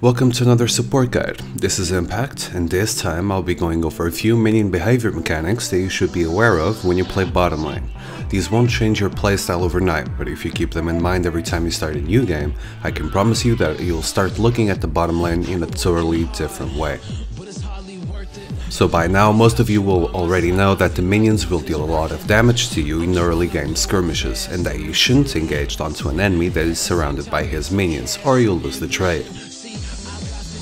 Welcome to another support guide. This is impaKt, and this time I'll be going over a few minion behavior mechanics that you should be aware of when you play bottom lane. These won't change your playstyle overnight, but if you keep them in mind every time you start a new game, I can promise you that you'll start looking at the bottom lane in a totally different way. So by now, most of you will already know that the minions will deal a lot of damage to you in early game skirmishes, and that you shouldn't engage onto an enemy that is surrounded by his minions, or you'll lose the trade.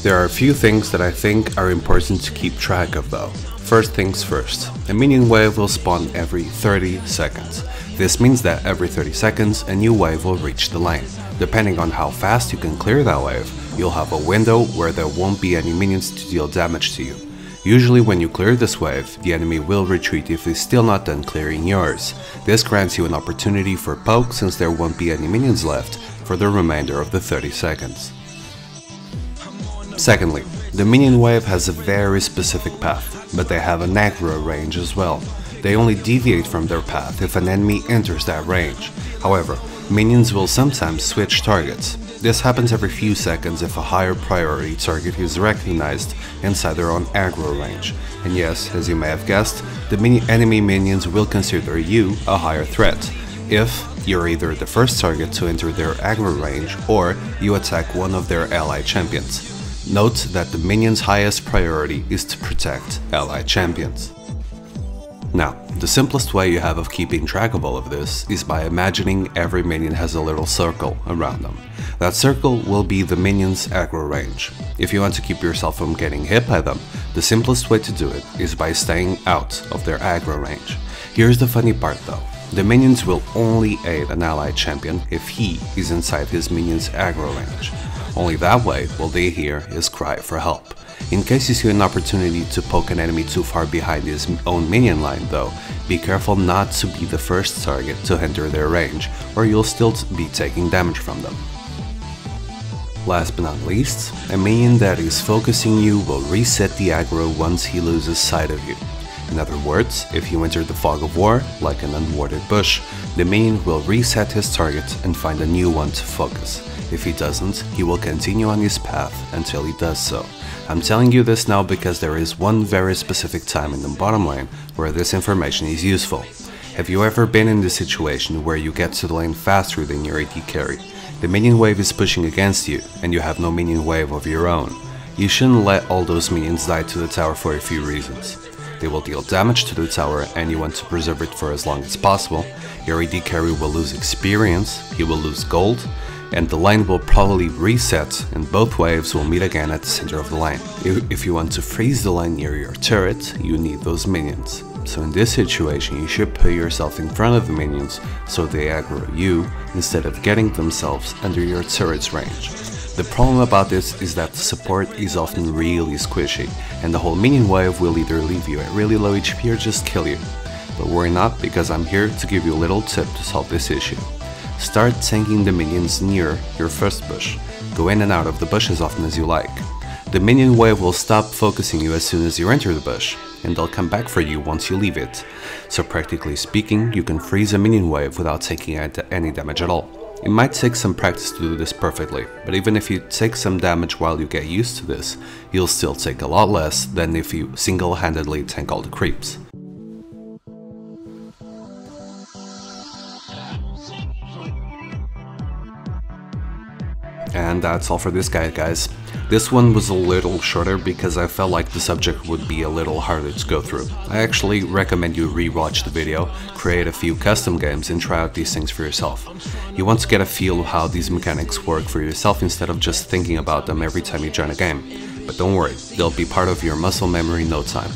There are a few things that I think are important to keep track of though. First things first, a minion wave will spawn every 30 seconds. This means that every 30 seconds a new wave will reach the lane. Depending on how fast you can clear that wave, you'll have a window where there won't be any minions to deal damage to you. Usually when you clear this wave, the enemy will retreat if he's still not done clearing yours. This grants you an opportunity for poke since there won't be any minions left for the remainder of the 30 seconds. Secondly, the minion wave has a very specific path, but they have an aggro range as well. They only deviate from their path if an enemy enters that range. However, minions will sometimes switch targets. This happens every few seconds if a higher priority target is recognized inside their own aggro range. And yes, as you may have guessed, the enemy minions will consider you a higher threat if you're either the first target to enter their aggro range or you attack one of their ally champions. Note that the minion's highest priority is to protect ally champions. Now, the simplest way you have of keeping track of all of this is by imagining every minion has a little circle around them. That circle will be the minion's aggro range. If you want to keep yourself from getting hit by them, the simplest way to do it is by staying out of their aggro range. Here's the funny part though. The minions will only aid an ally champion if he is inside his minion's aggro range. Only that way will they hear his cry for help. In case you see an opportunity to poke an enemy too far behind his own minion line though, be careful not to be the first target to enter their range, or you'll still be taking damage from them. Last but not least, a minion that is focusing you will reset the aggro once he loses sight of you. In other words, if you enter the fog of war, like an unwarded bush, the minion will reset his target and find a new one to focus. If he doesn't, he will continue on his path until he does so. I'm telling you this now because there is one very specific time in the bottom lane where this information is useful. Have you ever been in the situation where you get to the lane faster than your AD carry? The minion wave is pushing against you and you have no minion wave of your own. You shouldn't let all those minions die to the tower for a few reasons. They will deal damage to the tower and you want to preserve it for as long as possible. Your AD carry will lose experience, he will lose gold, and the lane will probably reset and both waves will meet again at the center of the lane. If you want to freeze the lane near your turret, you need those minions. So in this situation you should put yourself in front of the minions so they aggro you instead of getting themselves under your turret's range. The problem about this is that the support is often really squishy and the whole minion wave will either leave you at really low HP or just kill you. But worry not, because I'm here to give you a little tip to solve this issue. Start tanking the minions near your first bush. Go in and out of the bush as often as you like. The minion wave will stop focusing you as soon as you enter the bush, and they'll come back for you once you leave it. So practically speaking, you can freeze a minion wave without taking any damage at all. It might take some practice to do this perfectly, but even if you take some damage while you get used to this, you'll still take a lot less than if you single-handedly tank all the creeps. And that's all for this guide, guys. This one was a little shorter because I felt like the subject would be a little harder to go through. I actually recommend you rewatch the video, create a few custom games and try out these things for yourself. You want to get a feel of how these mechanics work for yourself instead of just thinking about them every time you join a game. But don't worry, they'll be part of your muscle memory in no time.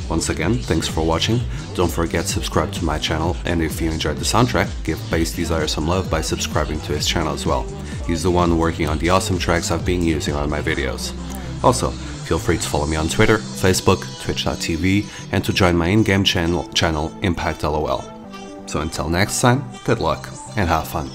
Once again, thanks for watching, don't forget to subscribe to my channel, and if you enjoyed the soundtrack, give Bass Desire some love by subscribing to his channel as well. He's the one working on the awesome tracks I've been using on my videos. Also, feel free to follow me on Twitter, Facebook, Twitch.tv, and to join my in-game channel impaKt LOL. So until next time, good luck and have fun.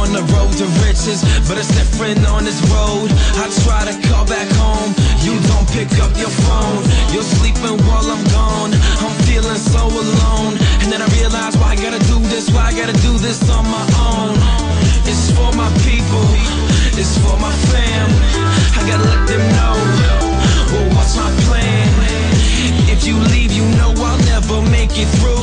On the road to riches, but it's different on this road. I try to call back home, you don't pick up your phone. You're sleeping while I'm gone, I'm feeling so alone. And then I realize why I gotta do this that's why I gotta do this on my own. It's for my people, it's for my fam. I gotta let them know, well, what's my plan? If you leave, you know I'll never make it through.